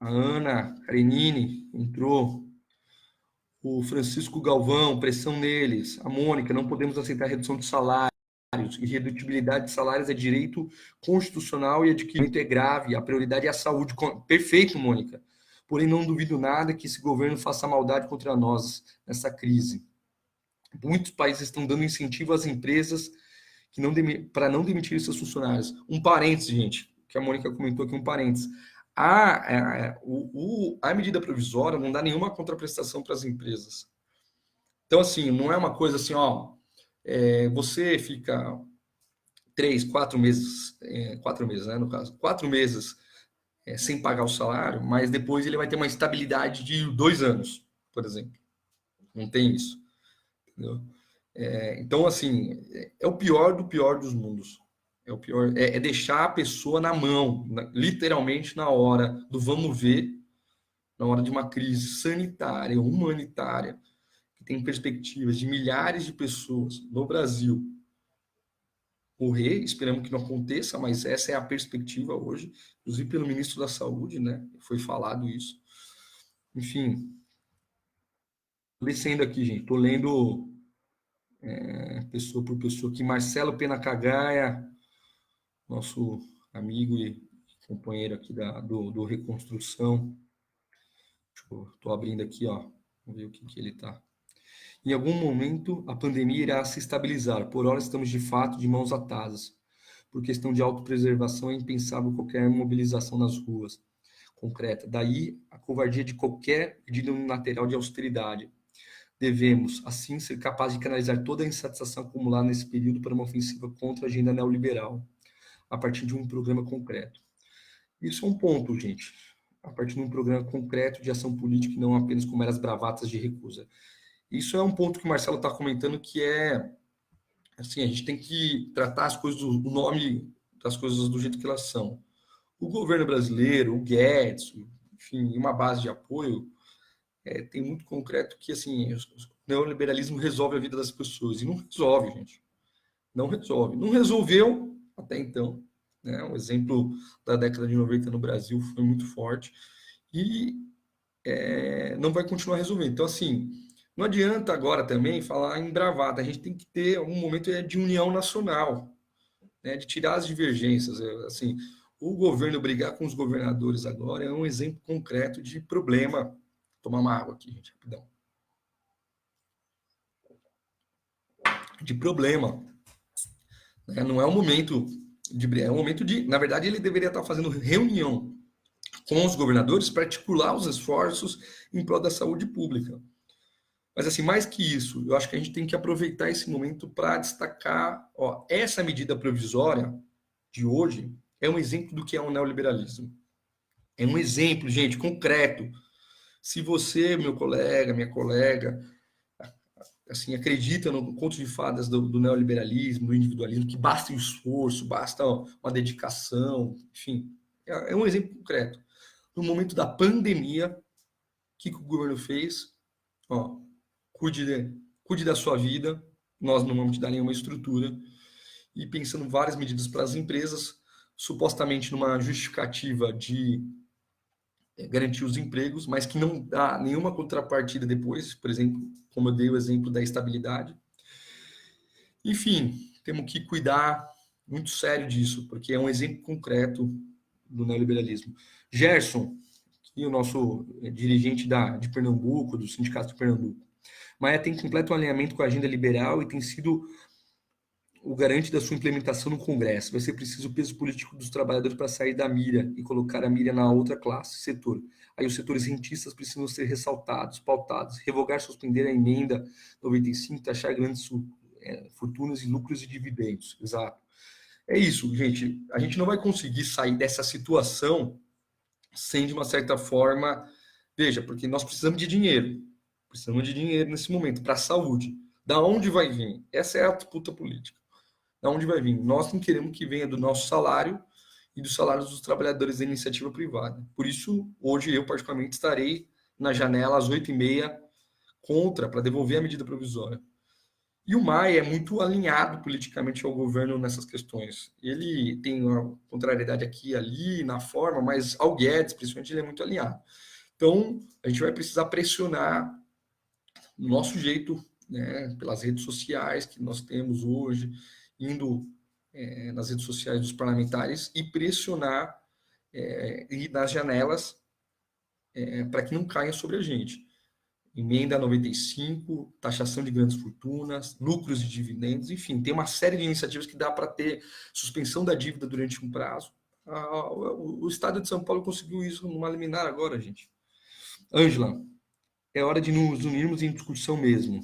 A Ana Karenini entrou. O Francisco Galvão, pressão neles. A Mônica, não podemos aceitar redução de salários. Irredutibilidade de salários é direito constitucional e adquirimento é grave. A prioridade é a saúde. Perfeito, Mônica. Porém, não duvido nada que esse governo faça maldade contra nós nessa crise. Muitos países estão dando incentivo às empresas para não demitir seus funcionários. Um parênteses, gente, que a Mônica comentou aqui, um parênteses. A medida provisória não dá nenhuma contraprestação para as empresas. Então, assim, não é uma coisa assim, ó, você fica 4 meses, né, no caso, 4 meses sem pagar o salário, mas depois ele vai ter uma estabilidade de 2 anos, por exemplo. Não tem isso. Entendeu? Então, assim, é o pior do pior dos mundos. É o pior, é deixar a pessoa na mão, literalmente na hora do vamos ver, na hora de uma crise sanitária, humanitária, que tem perspectivas de milhares de pessoas no Brasil morrer, esperamos que não aconteça, mas essa é a perspectiva hoje, inclusive pelo ministro da Saúde, né? Foi falado isso. Enfim, descendo aqui, gente, estou lendo pessoa por pessoa aqui, Marcelo Pena Cagaia, nosso amigo e companheiro aqui do Reconstrução. Estou abrindo aqui, ó. Vamos ver o que ele está. Em algum momento, a pandemia irá se estabilizar. Por hora, estamos de fato de mãos atadas. Por questão de autopreservação, é impensável qualquer mobilização nas ruas concreta. Daí, a covardia de qualquer medida unilateral de austeridade. Devemos, assim, ser capazes de canalizar toda a insatisfação acumulada nesse período para uma ofensiva contra a agenda neoliberal, a partir de um programa concreto. Isso é um ponto, gente. A partir de um programa concreto de ação política e não apenas com meras bravatas de recusa. Isso é um ponto que o Marcelo está comentando, que é assim, a gente tem que tratar as coisas, o nome das coisas do jeito que elas são. O governo brasileiro, o Guedes, enfim, uma base de apoio, tem muito concreto que assim, o neoliberalismo resolve a vida das pessoas. E não resolve, gente. Não resolve. Não resolveu até então. Né? O exemplo da década de 90 no Brasil foi muito forte. E não vai continuar resolvendo. Então, assim, não adianta agora também falar em bravata. A gente tem que ter um momento de união nacional, né? De tirar as divergências. Assim, o governo brigar com os governadores agora é um exemplo concreto de problema. Vou tomar uma água aqui, gente, rapidão. De problema. Não é um momento de briga, é um momento de. Na verdade, ele deveria estar fazendo reunião com os governadores para articular os esforços em prol da saúde pública. Mas, assim, mais que isso, eu acho que a gente tem que aproveitar esse momento para destacar, ó, essa medida provisória de hoje é um exemplo do que é um neoliberalismo. É um exemplo, gente, concreto. Se você, meu colega, minha colega, assim, acredita no conto de fadas do neoliberalismo, do individualismo, que basta um esforço, basta uma dedicação, enfim. É um exemplo concreto. No momento da pandemia, o que o governo fez? Ó, cuide da sua vida, nós não vamos te dar nenhuma estrutura, e pensando várias medidas para as empresas, supostamente numa justificativa de garantir os empregos, mas que não dá nenhuma contrapartida depois, por exemplo, como eu dei o exemplo da estabilidade. Enfim, temos que cuidar muito sério disso, porque é um exemplo concreto do neoliberalismo. Gerson, e o nosso dirigente de Pernambuco, do Sindicato de Pernambuco, Maia tem completo alinhamento com a agenda liberal e tem sido o garante da sua implementação no Congresso. Vai ser preciso o peso político dos trabalhadores para sair da mira e colocar a mira na outra classe, setor. Aí os setores rentistas precisam ser ressaltados, pautados, revogar, suspender a emenda 95, taxar grandes fortunas e lucros e dividendos. Exato. É isso, gente. A gente não vai conseguir sair dessa situação sem, de uma certa forma, veja, porque nós precisamos de dinheiro. Precisamos de dinheiro nesse momento para a saúde. Da onde vai vir? Essa é a disputa política. Da onde vai vir? Nós não queremos que venha do nosso salário e dos salários dos trabalhadores da iniciativa privada. Por isso, hoje eu, particularmente, estarei na janela às 8h30 para devolver a medida provisória. E o Maia é muito alinhado politicamente ao governo nessas questões. Ele tem uma contrariedade aqui e ali, na forma, mas ao Guedes, principalmente, ele é muito alinhado. Então, a gente vai precisar pressionar do nosso jeito, né, pelas redes sociais que nós temos hoje, indo nas redes sociais dos parlamentares e pressionar e nas janelas para que não caia sobre a gente. Emenda 95, taxação de grandes fortunas, lucros e dividendos, enfim, tem uma série de iniciativas que dá para ter suspensão da dívida durante um prazo. O Estado de São Paulo conseguiu isso numa liminar agora, gente. Ângela, é hora de nos unirmos em discussão mesmo.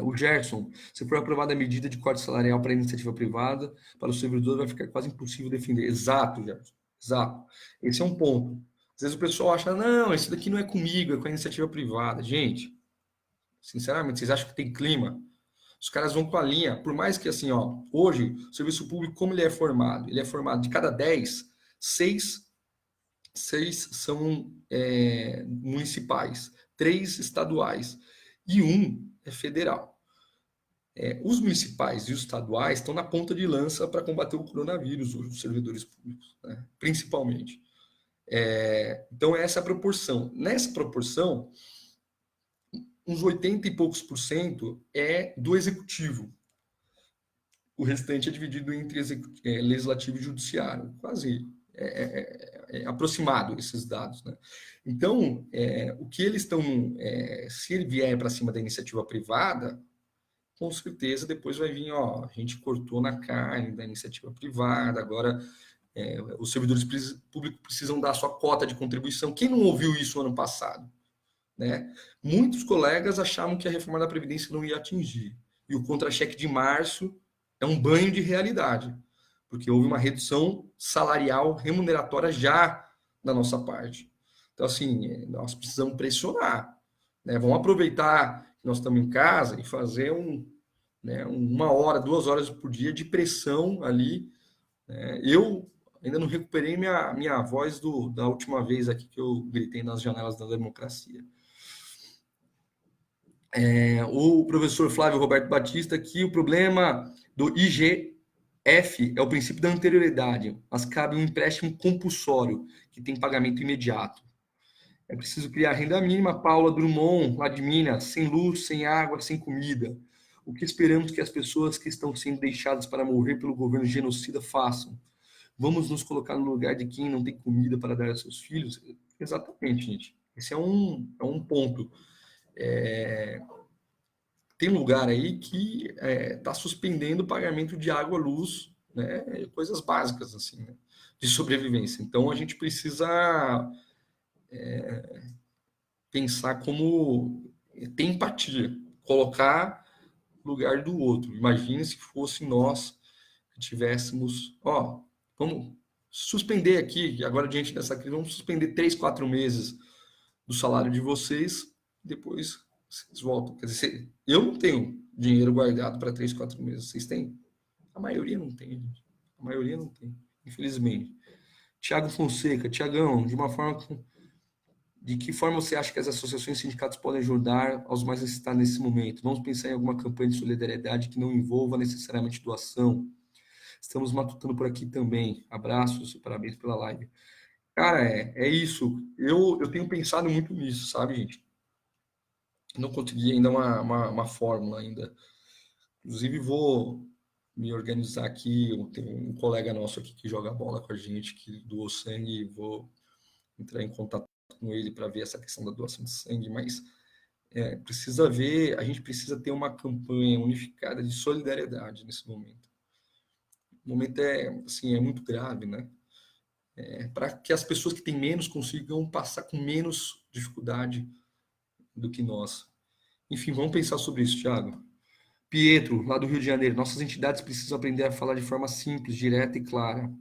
O Gerson, se for aprovada a medida de corte salarial para a iniciativa privada, para o servidor vai ficar quase impossível defender. Exato, Gerson, exato. Esse é um ponto. Às vezes o pessoal acha, não, isso daqui não é comigo, é com a iniciativa privada. Gente, sinceramente, vocês acham que tem clima? Os caras vão com a linha, por mais que assim, ó, hoje, o serviço público, como ele é formado? Ele é formado de cada 10, 6 são municipais, 3 estaduais e 1 é federal. Os municipais e os estaduais estão na ponta de lança para combater o coronavírus, os servidores públicos, né? Principalmente. Então, essa é a proporção. Nessa proporção, uns 80 e poucos % é do executivo. O restante é dividido entre legislativo e judiciário. Quase aproximado esses dados, né? Então, o que eles estão, se ele vier para cima da iniciativa privada, com certeza depois vai vir, ó, a gente cortou na carne da iniciativa privada, agora os servidores públicos precisam dar a sua cota de contribuição. Quem não ouviu isso ano passado? Né? Muitos colegas achavam que a reforma da Previdência não ia atingir. E o contra-cheque de março é um banho de realidade, porque houve uma redução salarial remuneratória já da nossa parte. Então, assim, nós precisamos pressionar. Né? Vamos aproveitar que nós estamos em casa e fazer uma hora, 2 horas por dia de pressão ali. Eu ainda não recuperei minha voz da última vez aqui que eu gritei nas janelas da democracia. O professor Flávio Roberto Batista aqui, o problema do IGF é o princípio da anterioridade, mas cabe um empréstimo compulsório, que tem pagamento imediato. É preciso criar renda mínima. Paula Drummond, lá de Minas, sem luz, sem água, sem comida. O que esperamos que as pessoas que estão sendo deixadas para morrer pelo governo genocida façam? Vamos nos colocar no lugar de quem não tem comida para dar a seus filhos? Exatamente, gente. Esse é um ponto. Tem lugar aí que está suspendendo o pagamento de água, luz, né? Coisas básicas assim, né? De sobrevivência. Então a gente precisa pensar como ter empatia, colocar no lugar do outro. Imagine se fosse nós que tivéssemos, vamos suspender aqui, agora diante dessa crise, vamos suspender 3, 4 meses do salário de vocês, depois Vocês voltam. Quer dizer, eu não tenho dinheiro guardado para 3, 4 meses. Vocês têm? A maioria não tem, gente. A maioria não tem, infelizmente. Tiago Fonseca, Tiagão, de que forma você acha que as associações e sindicatos podem ajudar aos mais necessitados nesse momento? Vamos pensar em alguma campanha de solidariedade que não envolva necessariamente doação. Estamos matutando por aqui também. Abraços e parabéns pela live. Cara, é isso. Eu tenho pensado muito nisso, sabe, gente? Não consegui ainda uma fórmula ainda. Inclusive, vou me organizar aqui. Eu tenho um colega nosso aqui que joga bola com a gente, que doou sangue. Vou entrar em contato com ele para ver essa questão da doação de sangue. Mas precisa ver, a gente precisa ter uma campanha unificada de solidariedade nesse momento. O momento assim, é muito grave, né? Para que as pessoas que têm menos consigam passar com menos dificuldade do que nós. Enfim, vamos pensar sobre isso, Thiago. Pietro, lá do Rio de Janeiro, nossas entidades precisam aprender a falar de forma simples, direta e clara.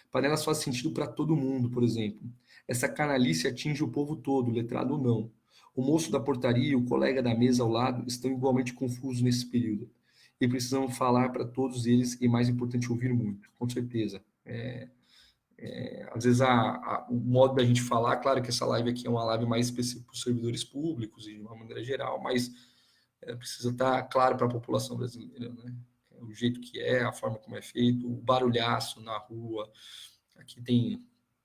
Para elas faz sentido para todo mundo, por exemplo. Essa canalice atinge o povo todo, letrado ou não. O moço da portaria e o colega da mesa ao lado estão igualmente confusos nesse período. E precisamos falar para todos eles e, mais importante, ouvir muito, com certeza. Às vezes o modo da gente falar, claro que essa live aqui é uma live mais específica para os servidores públicos e de uma maneira geral, mas precisa estar claro para a população brasileira, né? O jeito que é, a forma como é feito, o barulhaço na rua. Aqui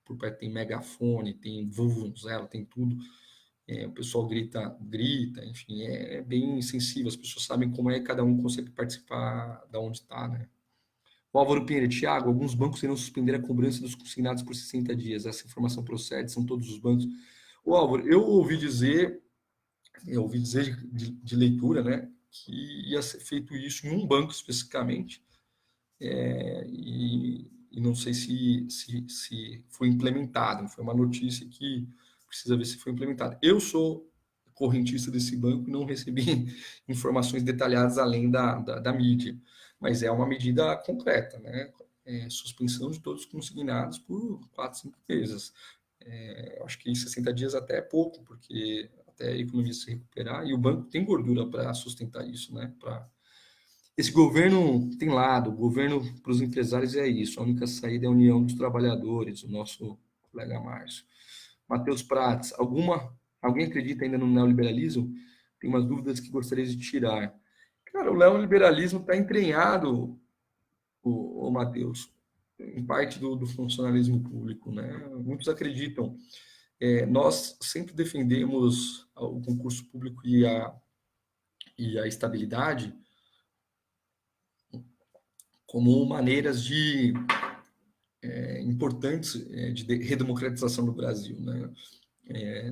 por perto tem megafone, tem vuvuzela, tem tudo. O pessoal grita, enfim, é bem sensível. As pessoas sabem como é, cada um consegue participar da onde está, né? O Álvaro Pinheiro, Thiago, alguns bancos irão suspender a cobrança dos consignados por 60 dias. Essa informação procede, são todos os bancos. O Álvaro, eu ouvi dizer de leitura, né, que ia ser feito isso em um banco especificamente, e não sei se foi implementado, foi uma notícia que precisa ver se foi implementada. Eu sou correntista desse banco e não recebi informações detalhadas além da mídia, mas é uma medida concreta, né? Suspensão de todos os consignados por 4, 5 meses. Acho que 60 dias até é pouco, porque até a economia se recuperar, e o banco tem gordura para sustentar isso, né? Esse governo tem lado, o governo para os empresários é isso, a única saída é a união dos trabalhadores, o nosso colega Márcio. Matheus Prates, alguém acredita ainda no neoliberalismo? Tem umas dúvidas que gostaria de tirar. Cara, o neoliberalismo está entranhado, o Matheus, em parte do funcionalismo público, né? Muitos acreditam. Nós sempre defendemos o concurso público e a estabilidade como maneiras importantes de redemocratização do Brasil, né?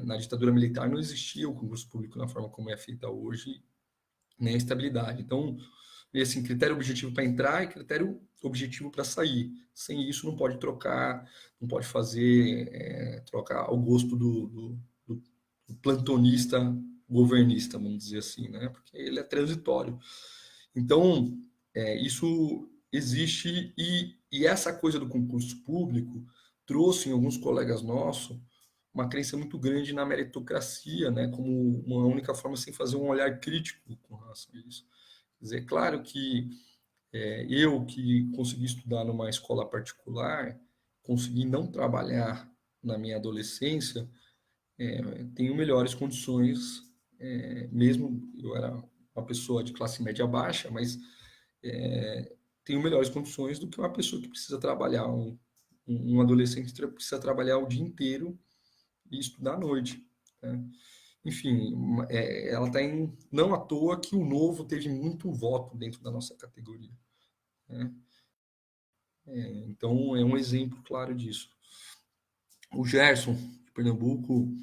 Na ditadura militar não existia o concurso público na forma como é feita hoje, nem a estabilidade. Então, assim, critério objetivo para entrar e critério objetivo para sair. Sem isso, não pode trocar, não pode trocar ao gosto do plantonista governista, vamos dizer assim, né? Porque ele é transitório. Então, isso existe e essa coisa do concurso público trouxe em alguns colegas nossos uma crença muito grande na meritocracia, né, como uma única forma sem fazer um olhar crítico com relação a isso. Quer dizer, claro que eu que consegui estudar numa escola particular, consegui não trabalhar na minha adolescência, tenho melhores condições, mesmo eu era uma pessoa de classe média baixa, mas tenho melhores condições do que uma pessoa que precisa trabalhar, um adolescente que precisa trabalhar o dia inteiro e estudar à noite, né? Enfim, ela está não à toa que o novo teve muito voto dentro da nossa categoria, né? Então, é um exemplo claro disso. O Gerson, de Pernambuco,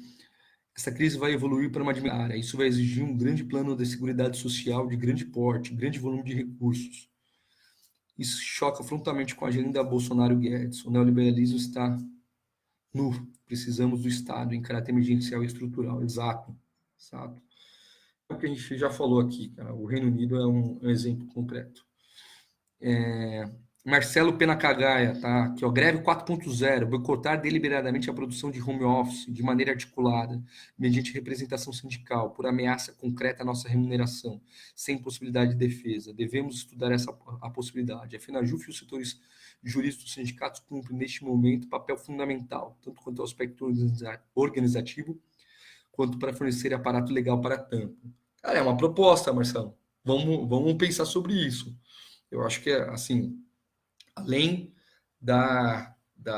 essa crise vai evoluir para uma dimensão. Isso vai exigir um grande plano de seguridade social de grande porte, grande volume de recursos. Isso choca frontalmente com a agenda Bolsonaro-Guedes. O neoliberalismo está nu. Precisamos do Estado em caráter emergencial e estrutural. Exato. Exato. É o que a gente já falou aqui, cara. O Reino Unido é um exemplo concreto. Marcelo Penacagaia, tá? Aqui, ó, greve 4.0, boicotar deliberadamente a produção de home office de maneira articulada, mediante representação sindical, por ameaça concreta à nossa remuneração, sem possibilidade de defesa. Devemos estudar a possibilidade. A FENAJUF e os setores jurídicos dos sindicatos cumprem, neste momento, papel fundamental, tanto quanto ao aspecto organizativo, quanto para fornecer aparato legal para tanto. Cara, é uma proposta, Marcelo. Vamos pensar sobre isso. Eu acho que, assim, além da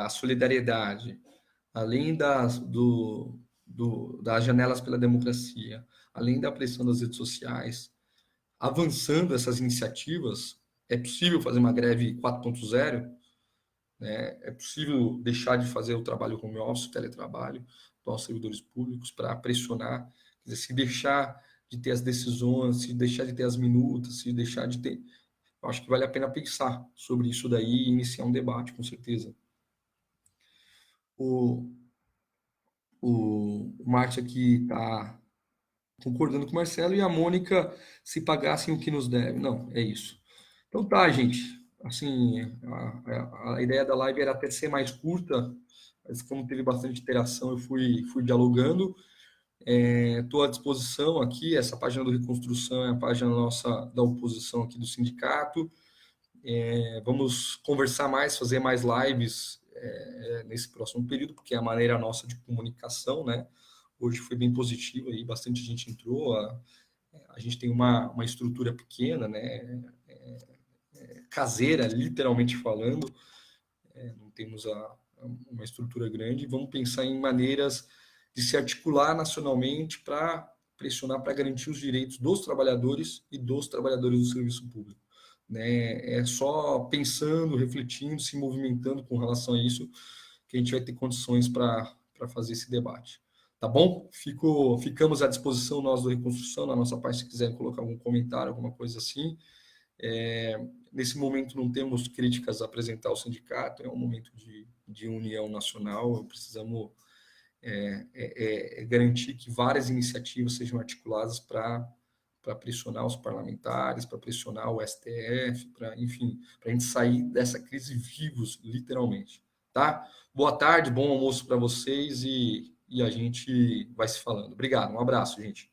solidariedade, além das janelas pela democracia, além da pressão das redes sociais, avançando essas iniciativas, é possível fazer uma greve 4.0, né? É possível deixar de fazer o trabalho home office, o teletrabalho, dos servidores públicos, para pressionar, quer dizer, se deixar de ter as decisões, se deixar de ter as minutas, se deixar de ter. Eu acho que vale a pena pensar sobre isso daí e iniciar um debate, com certeza. O, o Márcio aqui está concordando com o Marcelo e a Mônica, se pagassem o que nos deve. Não, é isso. Então tá, gente. Assim, a ideia da live era até ser mais curta, mas como teve bastante interação, eu fui dialogando. Estou à disposição aqui. Essa página do Reconstrução é a página nossa da oposição aqui do sindicato. Vamos conversar mais, fazer mais lives nesse próximo período, porque é a maneira nossa de comunicação, né? Hoje foi bem positivo, aí bastante gente entrou, a gente tem uma estrutura pequena, né? Caseira, literalmente falando, não temos uma estrutura grande, vamos pensar em maneiras de se articular nacionalmente para pressionar para garantir os direitos dos trabalhadores e dos trabalhadores do serviço público. Né? É só pensando, refletindo, se movimentando com relação a isso que a gente vai ter condições para fazer esse debate. Tá bom? Ficamos à disposição nós do Reconstrução, na nossa parte, se quiserem colocar algum comentário, alguma coisa assim. Nesse momento não temos críticas a apresentar ao sindicato, é um momento de união nacional, precisamos garantir que várias iniciativas sejam articuladas para pressionar os parlamentares, para pressionar o STF, enfim, para a gente sair dessa crise vivos, literalmente. Tá? Boa tarde, bom almoço para vocês e a gente vai se falando. Obrigado, um abraço, gente.